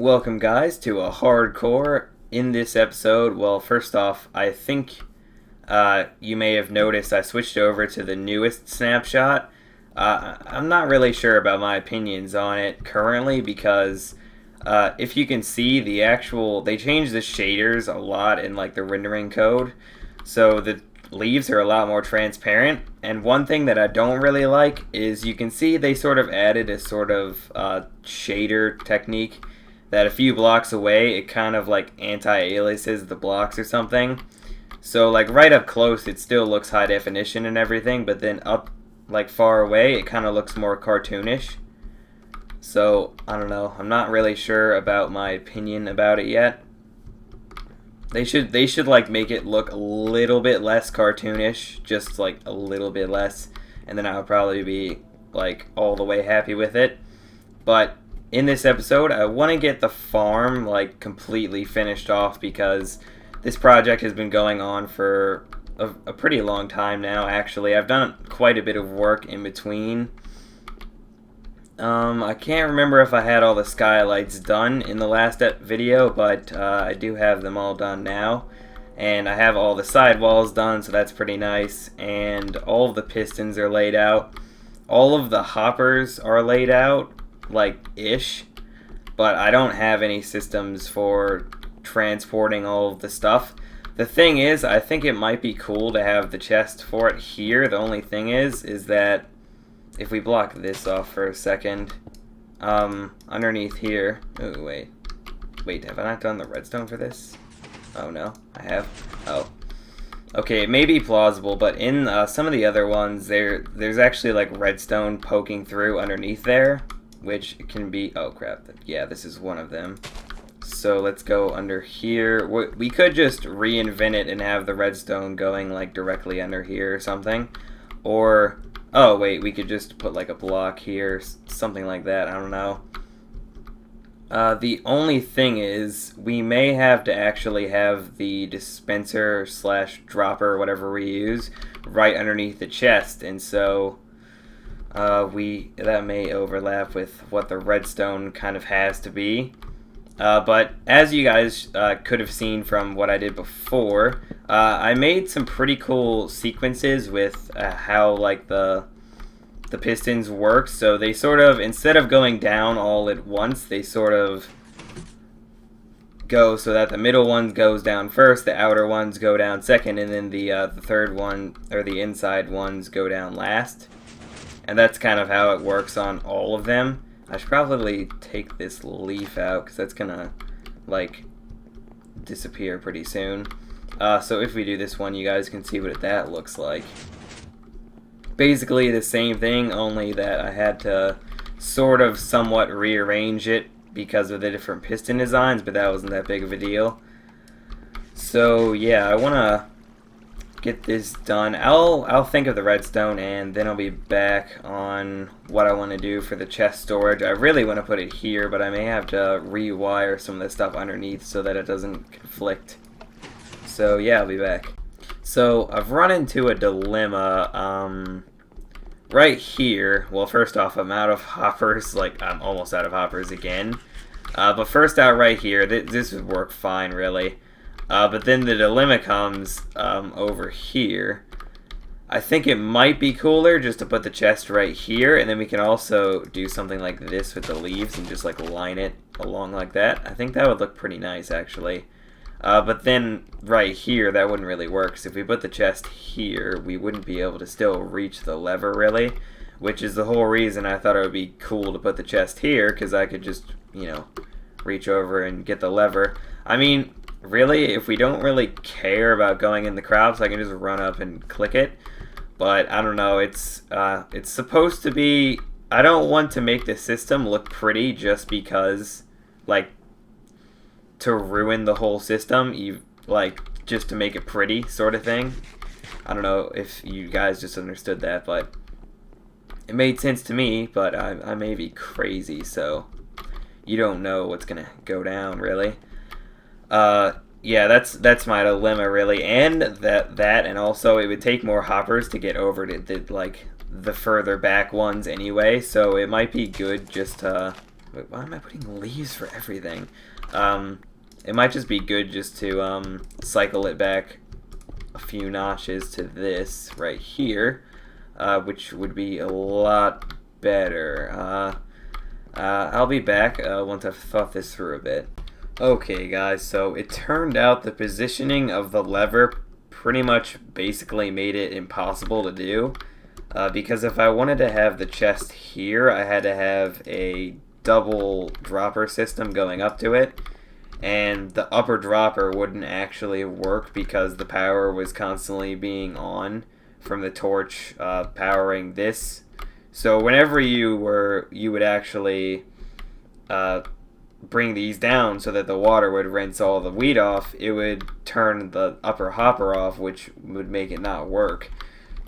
Welcome, guys, to a hardcore. In this episode, well, first off, I think you may have noticed I switched over to the newest snapshot. I'm not really sure about my opinions on it currently because if you can see they changed the shaders a lot in like the rendering code, so the leaves are a lot more transparent. And one thing that I don't really like is you can see they sort of added a sort of shader technique that a few blocks away it kind of like anti-aliases the blocks or something. So like right up close it still looks high definition and everything, but then up like far away it kind of looks more cartoonish. So I don't know, I'm not really sure about my opinion about it yet. They should like make it look a little bit less cartoonish, just like a little bit less, and then I would probably be like all the way happy with it. But in this episode, I want to get the farm like completely finished off because this project has been going on for a pretty long time now. Actually, I've done quite a bit of work in between. I can't remember if I had all the skylights done in the last video, but I do have them all done now. And I have all the sidewalls done, so that's pretty nice. And all of the pistons are laid out. All of the hoppers are laid out, like ish, but I don't have any systems for transporting all of the stuff. The thing is, I think it might be cool to have the chest for it here. The only thing is that if we block this off for a second, underneath here, oh wait, have I not done the redstone for this? Oh no, I have. Oh, okay, it may be plausible, but in some of the other ones, there's actually like redstone poking through underneath there, which can be, oh crap, yeah, this is one of them. So let's go under here. We could just reinvent it and have the redstone going like directly under here or something. Or, oh wait, we could just put like a block here, something like that, I don't know. The only thing is, we may have to actually have the dispenser / dropper, whatever we use, right underneath the chest, and so that may overlap with what the redstone kind of has to be. But as you guys could have seen from what I did before, I made some pretty cool sequences with how like the pistons work. So they sort of, instead of going down all at once, they sort of go so that the middle one goes down first, the outer ones go down second, and then the third one, or the inside ones, go down last. And that's kind of how it works on all of them. I should probably take this leaf out because that's gonna like disappear pretty soon. So if we do this one, you guys can see what that looks like. Basically the same thing, only that I had to sort of somewhat rearrange it because of the different piston designs, but that wasn't that big of a deal. So yeah, I want to get this done. I'll think of the redstone and then I'll be back on what I want to do for the chest storage. I really want to put it here, but I may have to rewire some of the stuff underneath so that it doesn't conflict. So yeah, I'll be back. So I've run into a dilemma right here. Well, first off, I'm out of hoppers. Like, I'm almost out of hoppers again. But first out right here, this would work fine, really. But then the dilemma comes over here. I think it might be cooler just to put the chest right here, and then we can also do something like this with the leaves and just like line it along like that. I think that would look pretty nice, actually. But then right here, that wouldn't really work, because if we put the chest here, we wouldn't be able to still reach the lever, really, which is the whole reason I thought it would be cool to put the chest here, because I could just, you know, reach over and get the lever. I mean, really, if we don't really care about going in the crops, I can just run up and click it. But I don't know, it's supposed to be, I don't want to make the system look pretty just because, like, to ruin the whole system, like, just to make it pretty, sort of thing. I don't know if you guys just understood that, but it made sense to me, but I may be crazy, so you don't know what's gonna go down, really. Yeah, that's my dilemma, really, and and also it would take more hoppers to get over to like the further back ones anyway, so it might be good just to Wait, why am I putting leaves for everything? It might just be good just to cycle it back a few notches to this right here, which would be a lot better. I'll be back once I've thought this through a bit. Okay guys, so it turned out the positioning of the lever pretty much basically made it impossible to do, because if I wanted to have the chest here, I had to have a double dropper system going up to it, and the upper dropper wouldn't actually work because the power was constantly being on from the torch powering this. So whenever you would actually bring these down so that the water would rinse all the wheat off, it would turn the upper hopper off, which would make it not work.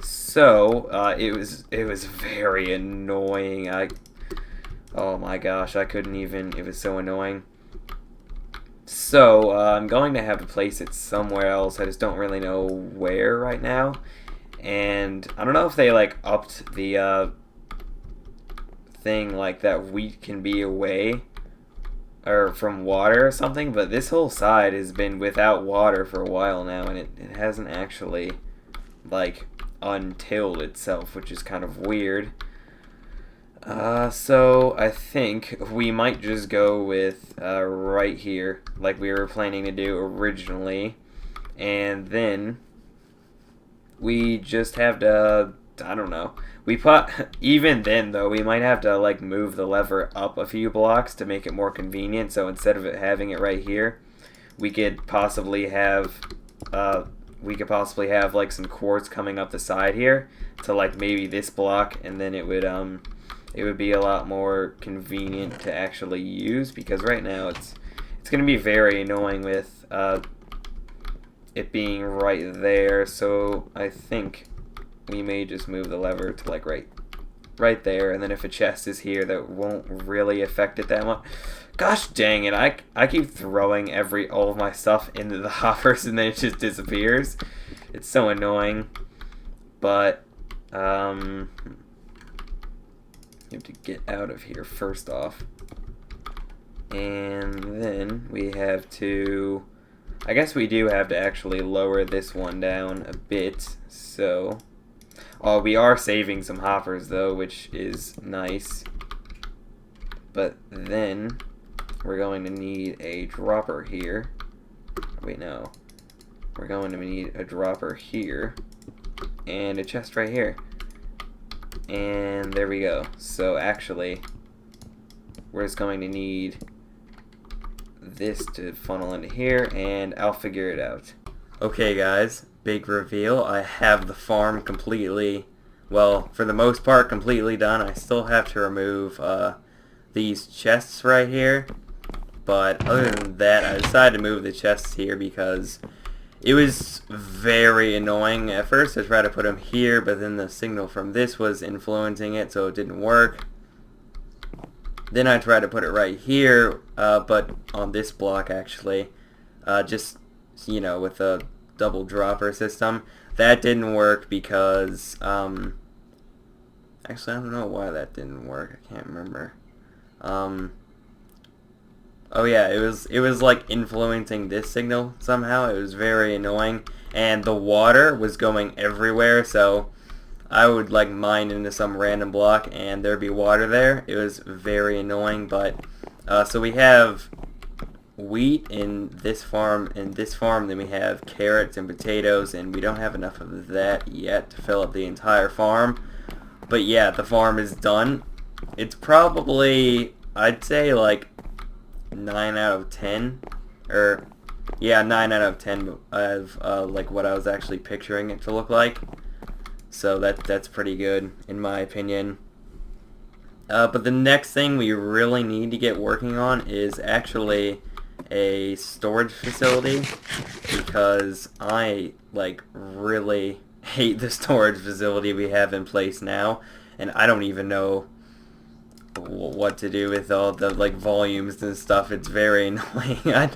So it was very annoying. Oh my gosh, I couldn't even. It was so annoying. So I'm going to have to place it somewhere else. I just don't really know where right now. And I don't know if they like upped the thing like that wheat can be away or from water or something, but this whole side has been without water for a while now, and it hasn't actually like untilled itself, which is kind of weird. So I think we might just go with right here, like we were planning to do originally, and then we just have to, I don't know. Even then though, we might have to like move the lever up a few blocks to make it more convenient. So instead of having it right here, we could possibly have like some quartz coming up the side here to like maybe this block, and then it would be a lot more convenient to actually use, because right now it's going to be very annoying with it being right there. So I think we may just move the lever to like right there, and then if a chest is here, that won't really affect it that much. Gosh dang it, I keep throwing all of my stuff into the hoppers and then it just disappears. It's so annoying. But you have to get out of here first off. And then we have to, I guess we do have to actually lower this one down a bit. So we are saving some hoppers though, which is nice. But then we're going to need a dropper here. Wait, no. We're going to need a dropper here and a chest right here. And there we go. So actually, we're just going to need this to funnel into here, and I'll figure it out. Okay guys, big reveal. I have the farm completely, well, for the most part, completely done. I still have to remove these chests right here, but other than that, I decided to move the chests here because it was very annoying. At first I tried to put them here, but then the signal from this was influencing it, so it didn't work. Then I tried to put it right here, but on this block actually, just, you know, with a double dropper system. That didn't work because, actually I don't know why that didn't work, I can't remember. Oh yeah, it was like influencing this signal somehow. It was very annoying, and the water was going everywhere, so I would like mine into some random block and there'd be water there. It was very annoying, but so we have wheat in this farm, then we have carrots and potatoes, and we don't have enough of that yet to fill up the entire farm. But yeah, the farm is done. It's probably, I'd say like 9 out of 10, or yeah, 9 out of 10 of like what I was actually picturing it to look like. So that's pretty good in my opinion. But the next thing we really need to get working on is actually a storage facility, because I like really hate the storage facility we have in place now, and I don't even know what to do with all the like volumes and stuff. It's very annoying.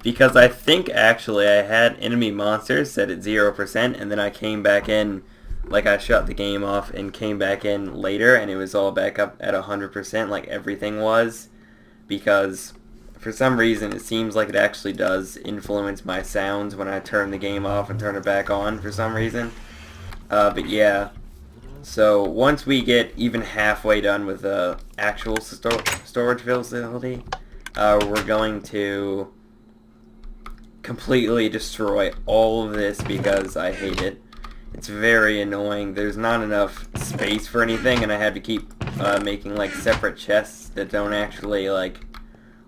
Because I think actually I had enemy monsters set at 0%, and then I came back in, like I shut the game off and came back in later, and it was all back up at 100%, like everything was. because for some reason it seems like it actually does influence my sounds when I turn the game off and turn it back on for some reason. But yeah, so once we get even halfway done with the actual storage facility, we're going to completely destroy all of this because I hate it. It's very annoying. There's not enough space for anything, and I had to keep making like separate chests that don't actually like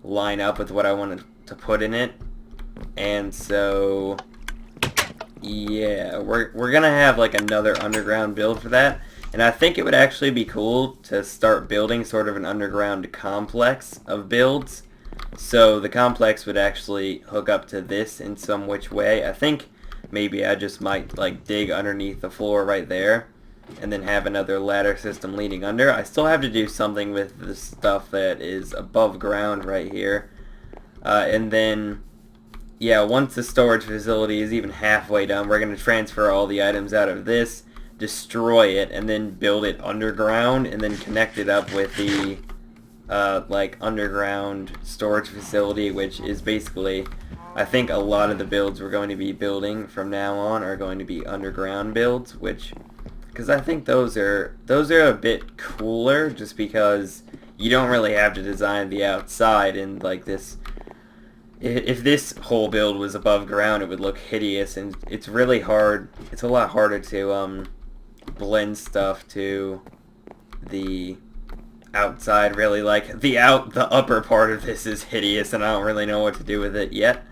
line up with what I wanted to put in it. And so yeah, we're gonna have like another underground build for that, and I think it would actually be cool to start building sort of an underground complex of builds. So the complex would actually hook up to this in some which way. I think maybe I just might like dig underneath the floor right there and then have another ladder system leading under. I still have to do something with the stuff that is above ground right here. And then, yeah, once the storage facility is even halfway done, we're going to transfer all the items out of this, destroy it, and then build it underground, and then connect it up with the like underground storage facility, which is basically, I think a lot of the builds we're going to be building from now on are going to be underground builds, which, because I think those are a bit cooler, just because you don't really have to design the outside, and like this, if this whole build was above ground, it would look hideous, and it's really hard. It's a lot harder to blend stuff to the outside. Really, like the upper part of this is hideous, and I don't really know what to do with it yet.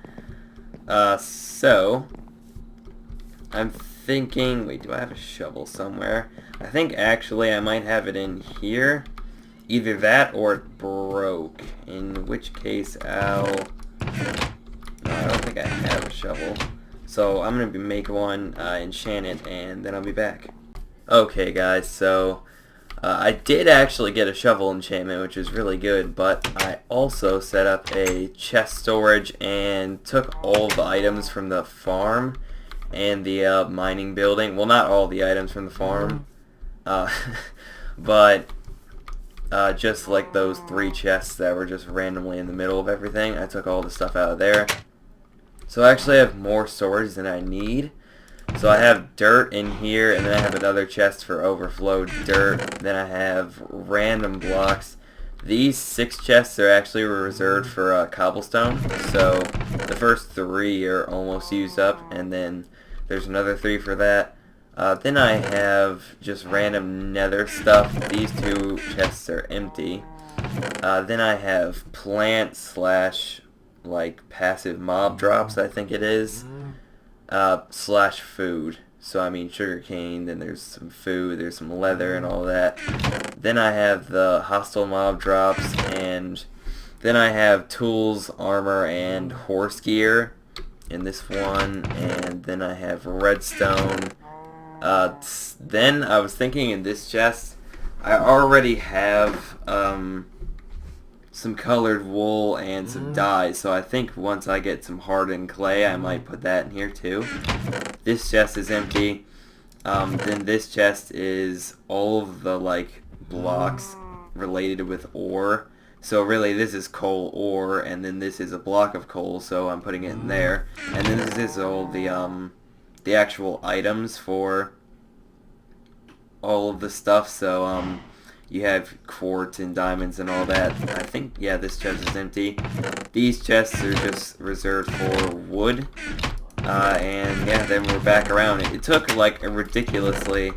So I'm thinking, wait, do I have a shovel somewhere? I think actually I might have it in here. Either that or it broke, in which case no, I don't think I have a shovel. So I'm going to make one, enchant it, and then I'll be back. Okay guys, so I did actually get a shovel enchantment, which is really good, but I also set up a chest storage and took all the items from the farm and the mining building. Well, not all the items from the farm, but just like those 3 chests that were just randomly in the middle of everything. I took all the stuff out of there. So I actually have more storage than I need. So I have dirt in here, and then I have another chest for overflow dirt. Then I have random blocks. These 6 chests are actually reserved for cobblestone. So the first 3 are almost used up, and then there's another 3 for that. Then I have just random nether stuff. These 2 chests are empty. Then I have plant slash like passive mob drops, I think it is, slash food. So I mean sugarcane, then there's some food, there's some leather and all that. Then I have the hostile mob drops, and then I have tools, armor, and horse gear in this one, and then I have redstone. Then I was thinking in this chest, I already have some colored wool and some dyes, so I think once I get some hardened clay, I might put that in here too. This chest is empty. Then this chest is all of the like blocks related with ore. So really this is coal ore, and then this is a block of coal, so I'm putting it in there. And then this is all the actual items for all of the stuff. So you have quartz and diamonds and all that. I think, yeah, this chest is empty. These chests are just reserved for wood. And yeah, then we're back around. It took like a ridiculously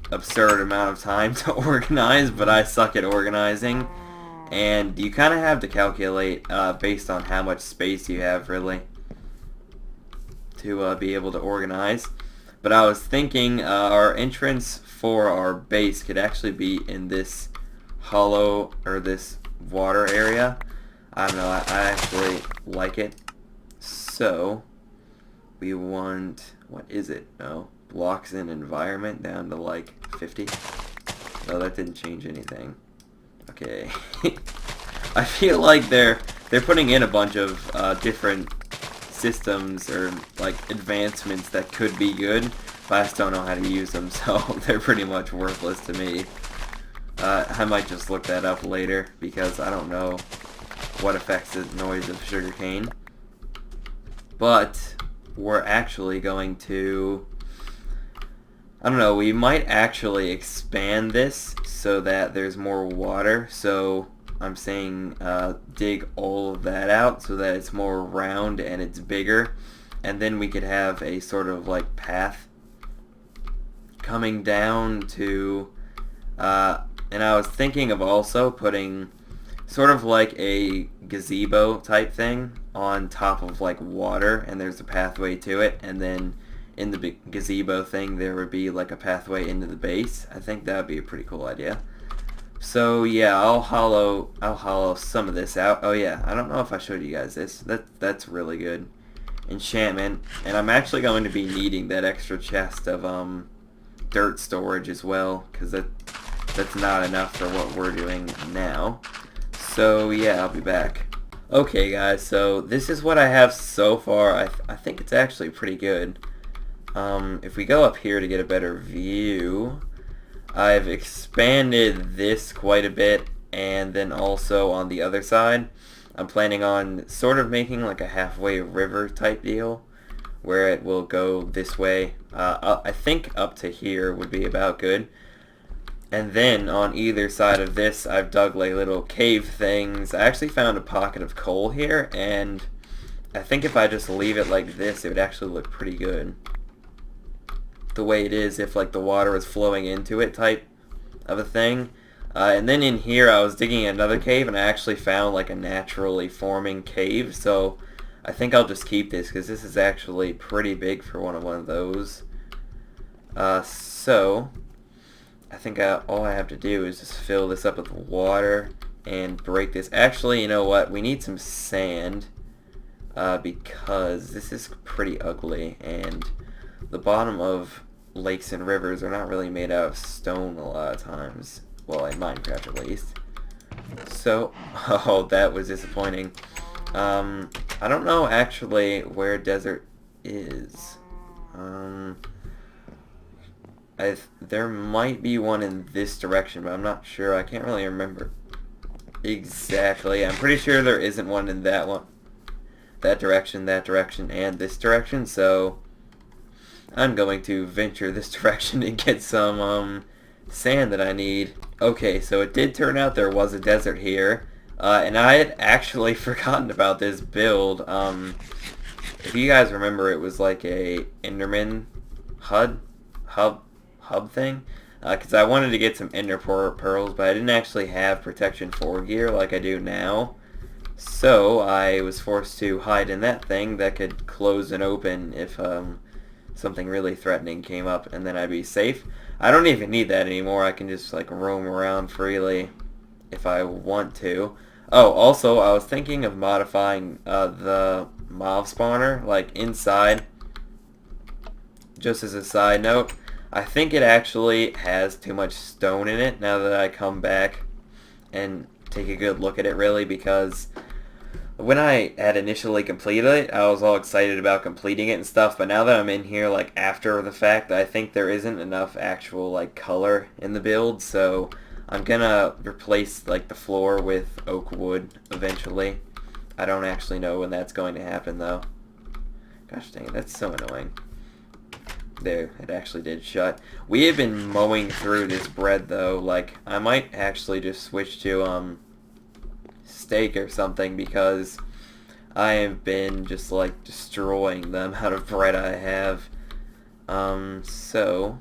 absurd amount of time to organize, but I suck at organizing. And you kind of have to calculate based on how much space you have, really, to be able to organize. But I was thinking our entrance for our base could actually be in this hollow, or this water area. I don't know, I actually like it. So we want, what is it? Oh, blocks in environment down to like 50. Oh, that didn't change anything. Okay. I feel like they're putting in a bunch of different systems or like advancements that could be good, but I just don't know how to use them, so they're pretty much worthless to me. I might just look that up later because I don't know what affects the noise of sugarcane. But we're actually going to, I don't know, we might actually expand this so that there's more water. So I'm saying dig all of that out so that it's more round and it's bigger. And then we could have a sort of like path coming down to, and I was thinking of also putting sort of like a gazebo type thing on top of like water, and there's a pathway to it, and then in the gazebo thing there would be like a pathway into the base. I think that would be a pretty cool idea. So yeah, I'll hollow some of this out. Oh yeah, I don't know if I showed you guys this. That's really good enchantment, and I'm actually going to be needing that extra chest of dirt storage as well, because that's not enough for what we're doing now. So yeah, I'll be back. Okay guys, so this is what I have so far. I think it's actually pretty good. If we go up here to get a better view, I've expanded this quite a bit, and then also on the other side I'm planning on sort of making like a halfway river type deal where it will go this way. I think up to here would be about good. And then on either side of this I've dug like little cave things. I actually found a pocket of coal here, and I think if I just leave it like this it would actually look pretty good. The way it is if like the water was flowing into it type of a thing. And then in here I was digging another cave and I actually found like a naturally forming cave, so I think I'll just keep this because this is actually pretty big for one of those. So I think all I have to do is just fill this up with water and break this. Actually, you know what? We need some sand because this is pretty ugly, and the bottom of lakes and rivers are not really made out of stone a lot of times. Well, in Minecraft at least. So, oh, that was disappointing. I don't know actually where desert is. There might be one in this direction, but I'm not sure. I can't really remember exactly. I'm pretty sure there isn't one in that one. That direction, and this direction, so I'm going to venture this direction and get some sand that I need. Okay, so it did turn out there was a desert here, and I had actually forgotten about this build. If you guys remember, it was like a Enderman hub thing, because I wanted to get some Ender pearls, but I didn't actually have protection 4 gear like I do now. So I was forced to hide in that thing that could close and open if something really threatening came up, and then I'd be safe. I don't even need that anymore. I can just like roam around freely if I want to. Oh, also I was thinking of modifying the mob spawner like inside. Just as a side note, I think it actually has too much stone in it now that I come back and take a good look at it, really, because when I had initially completed it, I was all excited about completing it and stuff, but now that I'm in here, like, after the fact, I think there isn't enough actual, like, color in the build, so I'm gonna replace, like, the floor with oak wood eventually. I don't actually know when that's going to happen, though. Gosh dang it, that's so annoying. There, it actually did shut. We have been mowing through this bread, though. Like, I might actually just switch to, steak or something, because I have been just like destroying the amount of bread I have. So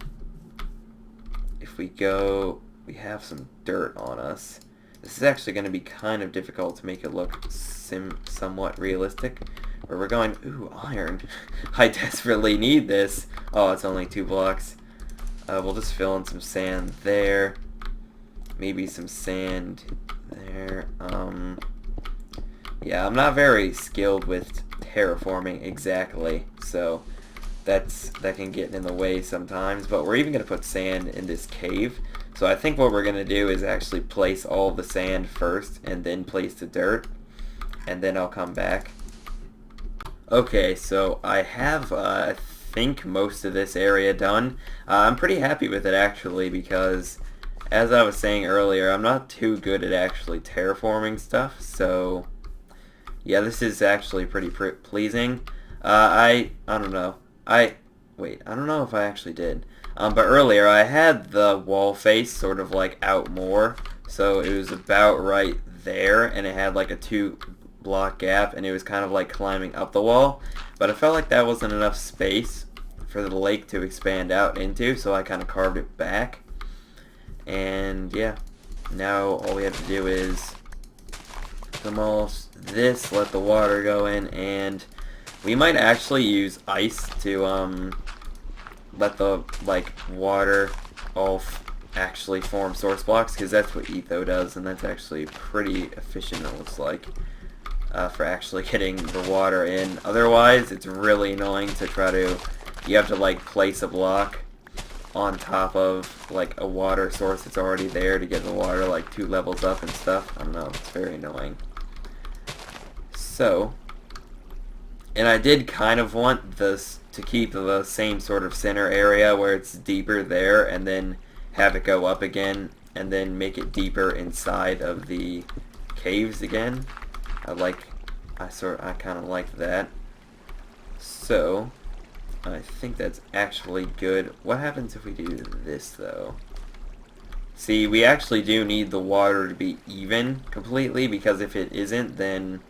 if we go, we have some dirt on us. This is actually going to be kind of difficult to make it look somewhat realistic. Where we're going, ooh, iron. I desperately need this. Oh, it's only 2 blocks. We'll just fill in some sand there. Maybe some sand there. Yeah, I'm not very skilled with terraforming exactly, so that can get in the way sometimes, but we're even going to put sand in this cave. So I think what we're going to do is actually place all the sand first and then place the dirt, and then I'll come back. Okay, so I have I think most of this area done. I'm pretty happy with it actually, because as I was saying earlier, I'm not too good at actually terraforming stuff, so yeah, this is actually pretty pleasing. I don't know. Wait, I don't know if I actually did. But earlier I had the wall face sort of like out more, so it was about right there, and it had like a 2-block gap, and it was kind of like climbing up the wall. But I felt like that wasn't enough space for the lake to expand out into, so I kind of carved it back. And yeah, now all we have to do is demolish this, let the water go in, and we might actually use ice to let the water all actually form source blocks, because that's what Etho does, and that's actually pretty efficient, it looks like, for actually getting the water in. Otherwise, it's really annoying to try to, you have to place a block on top of a water source that's already there to get the water 2 levels up and stuff. I don't know, it's very annoying. So, and I did kind of want this to keep the same sort of center area where it's deeper there, and then have it go up again, and then make it deeper inside of the caves again. I kind of like that. So, I think that's actually good. What happens if we do this though? See, we actually do need the water to be even completely, because if it isn't, then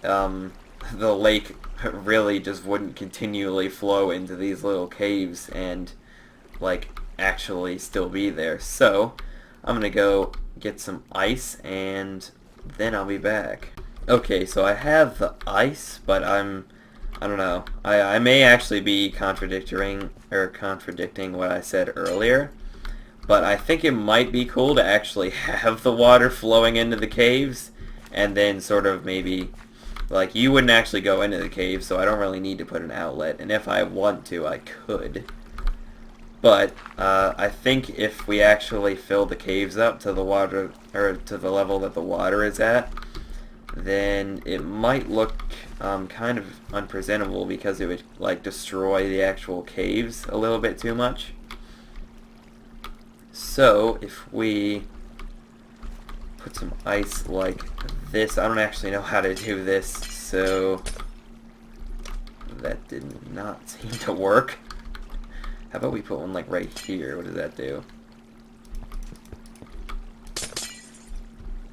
the lake really just wouldn't continually flow into these little caves and actually still be there. So I'm gonna go get some ice, and then I'll be back. Okay, so I have the ice, but I don't know. I may actually be contradicting what I said earlier, but I think it might be cool to actually have the water flowing into the caves, and then sort of maybe, you wouldn't actually go into the cave, so I don't really need to put an outlet, and if I want to, I could. But I think if we actually fill the caves up to the water, or to the level that the water is at, then it might look kind of unpresentable, because it would destroy the actual caves a little bit too much. So if we put some ice like this, I don't actually know how to do this, so that did not seem to work. How about we put one right here? What does that do?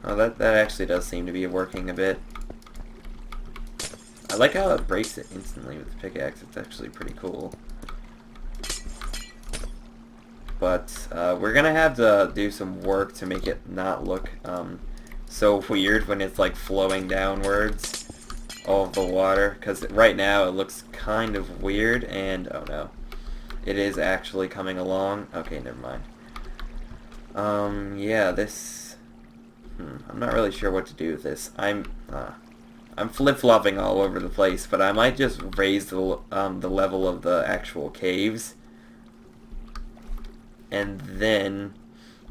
Oh, that actually does seem to be working a bit. I like how it breaks it instantly with the pickaxe. It's actually pretty cool. But we're gonna have to do some work to make it not look so weird when it's flowing downwards, all of the water, because right now it looks kind of weird. And oh no, it is actually coming along. Okay, never mind. Yeah, this I'm not really sure what to do with this. I'm flip-flopping all over the place, but I might just raise the level of the actual caves, and then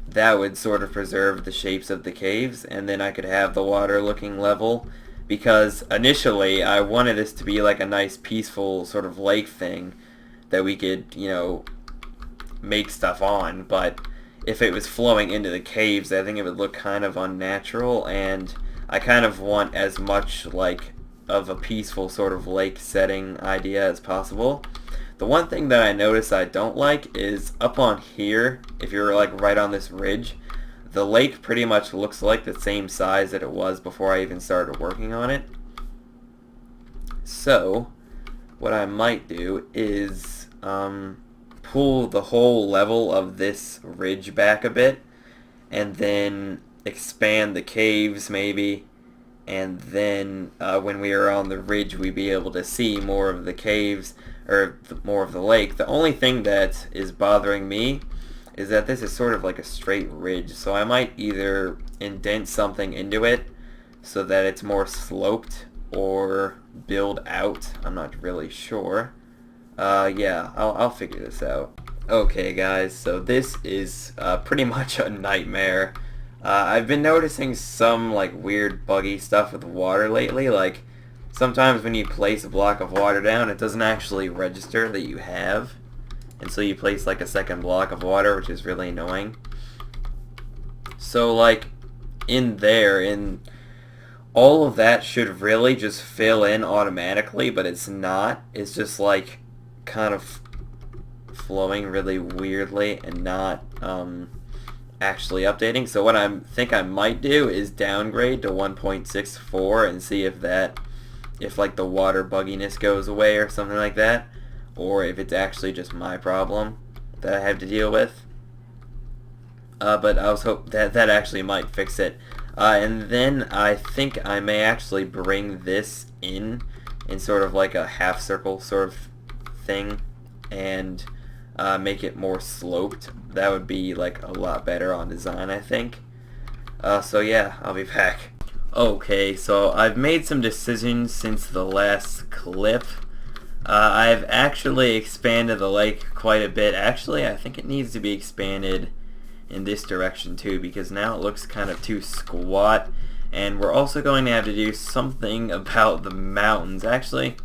that would sort of preserve the shapes of the caves, and then I could have the water looking level, because initially I wanted this to be a nice peaceful sort of lake thing that we could, make stuff on, but if it was flowing into the caves, I think it would look kind of unnatural, and I kind of want as much of a peaceful sort of lake setting idea as possible. The one thing that I notice I don't like is up on here, if you're right on this ridge, the lake pretty much looks like the same size that it was before I even started working on it. So what I might do is pull the whole level of this ridge back a bit, and then expand the caves maybe, and then when we are on the ridge we'd be able to see more of the caves, or more of the lake. The only thing that is bothering me is that this is sort of a straight ridge, so I might either indent something into it so that it's more sloped, or build out. I'm not really sure. Yeah, I'll figure this out. Okay guys, so this is pretty much a nightmare. I've been noticing some weird buggy stuff with the water lately. Sometimes when you place a block of water down, it doesn't actually register that you have, and so you place a second block of water, which is really annoying. So like in there, in all of that should really just fill in automatically, but it's not. It's just like kind of flowing really weirdly and not actually updating. So what I think I might do is downgrade to 1.64 and see if like the water bugginess goes away or something like that, or if it's actually just my problem that I have to deal with. But I was hope that actually might fix it. And then I think I may actually bring this in sort of like a half circle sort of thing and make it more sloped. That would be like a lot better on design, I think. So yeah, I'll be back. Okay, so I've made some decisions since the last clip. I've actually expanded the lake quite a bit. Actually, I think it needs to be expanded in this direction too, because now it looks kind of too squat, and we're also going to have to do something about the mountains. Actually,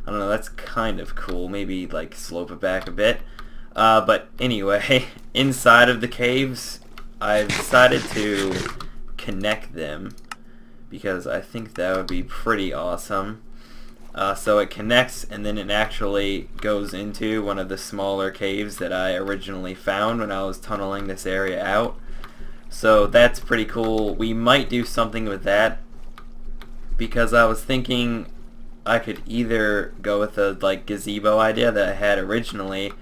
I don't know, that's kind of cool. Maybe like slope it back a bit. But anyway, inside of the caves, I've decided to connect them because I think that would be pretty awesome. So it connects, and then it actually goes into one of the smaller caves that I originally found when I was tunneling this area out. So that's pretty cool. We might do something with that, because I was thinking I could either go with the like gazebo idea that I had originally,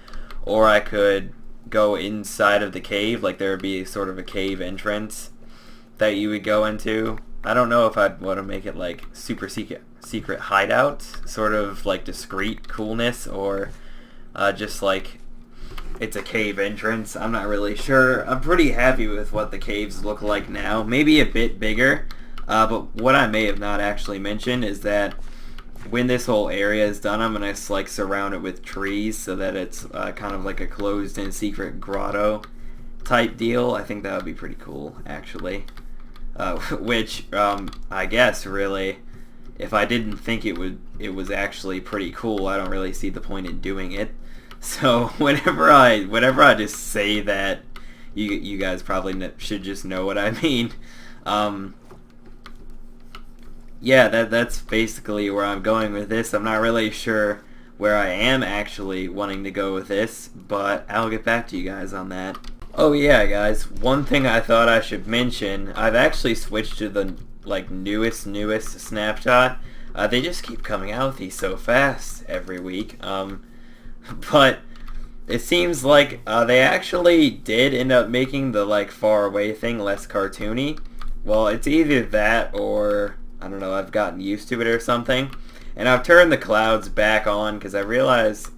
or I could go inside of the cave, like there would be sort of a cave entrance that you would go into. I don't know if I'd want to make it like super secret hideout, sort of like discreet coolness, or just like it's a cave entrance. I'm not really sure. I'm pretty happy with what the caves look like now. Maybe a bit bigger, but what I may have not actually mentioned is that when this whole area is done, I'm gonna like surround it with trees so that it's kind of like a closed-in secret grotto type deal. I think that would be pretty cool, actually. Which I guess really, if I didn't think it was actually pretty cool, I don't really see the point in doing it. So whenever I just say that, you guys probably should just know what I mean. Yeah, that's basically where I'm going with this. I'm not really sure where I am actually wanting to go with this, but I'll get back to you guys on that. Oh yeah, guys, one thing I thought I should mention, I've actually switched to the like newest snapshot. They just keep coming out with these so fast every week. But it seems like they actually did end up making the like far away thing less cartoony. Well, it's either that or I don't know, I've gotten used to it or something. And I've turned the clouds back on because I realize,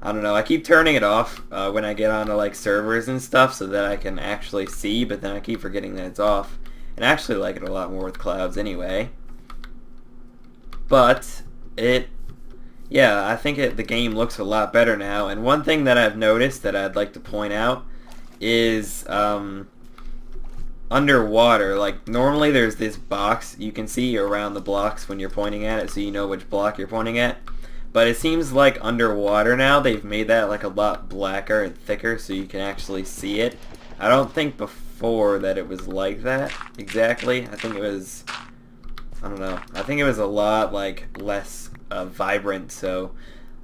I don't know, I keep turning it off when I get onto like servers and stuff so that I can actually see, but then I keep forgetting that it's off. And I actually like it a lot more with clouds anyway. But yeah, I think the game looks a lot better now. And one thing that I've noticed that I'd like to point out is underwater, like normally there's this box you can see around the blocks when you're pointing at it, so you know which block you're pointing at. But it seems like underwater now they've made that like a lot blacker and thicker so you can actually see it. I don't think before that it was like that exactly. I think it was, I don't know, I think it was a lot like less vibrant, so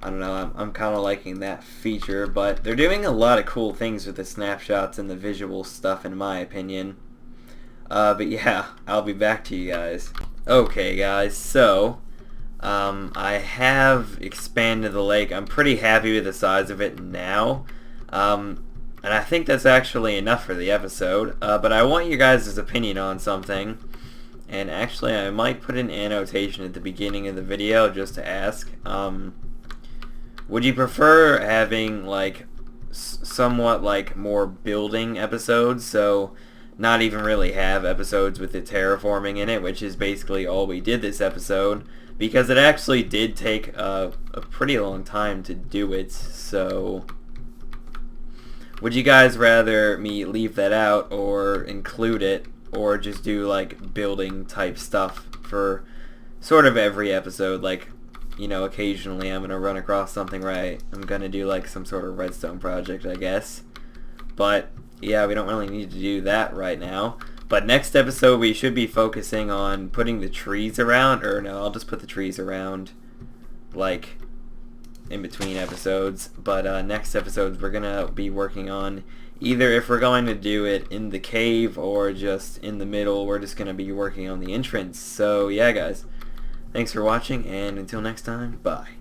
I don't know, I'm kind of liking that feature. But they're doing a lot of cool things with the snapshots and the visual stuff in my opinion. But yeah, I'll be back to you guys. Okay guys, so I have expanded the lake. I'm pretty happy with the size of it now. And I think that's actually enough for the episode. But I want you guys' opinion on something. And actually I might put an annotation at the beginning of the video just to ask. Would you prefer having like somewhat like more building episodes, so not even really have episodes with the terraforming in it, which is basically all we did this episode, because it actually did take a pretty long time to do it. So would you guys rather me leave that out or include it, or just do like building type stuff for sort of every episode? Like, you know, occasionally I'm gonna run across something where I'm gonna do like some sort of redstone project, I guess. But yeah, we don't really need to do that right now. But next episode we should be focusing on putting the trees around, or no, I'll just put the trees around, like, in between episodes. But next episodes we're going to be working on either if we're going to do it in the cave or just in the middle, we're just going to be working on the entrance. So yeah guys, thanks for watching, and until next time, bye.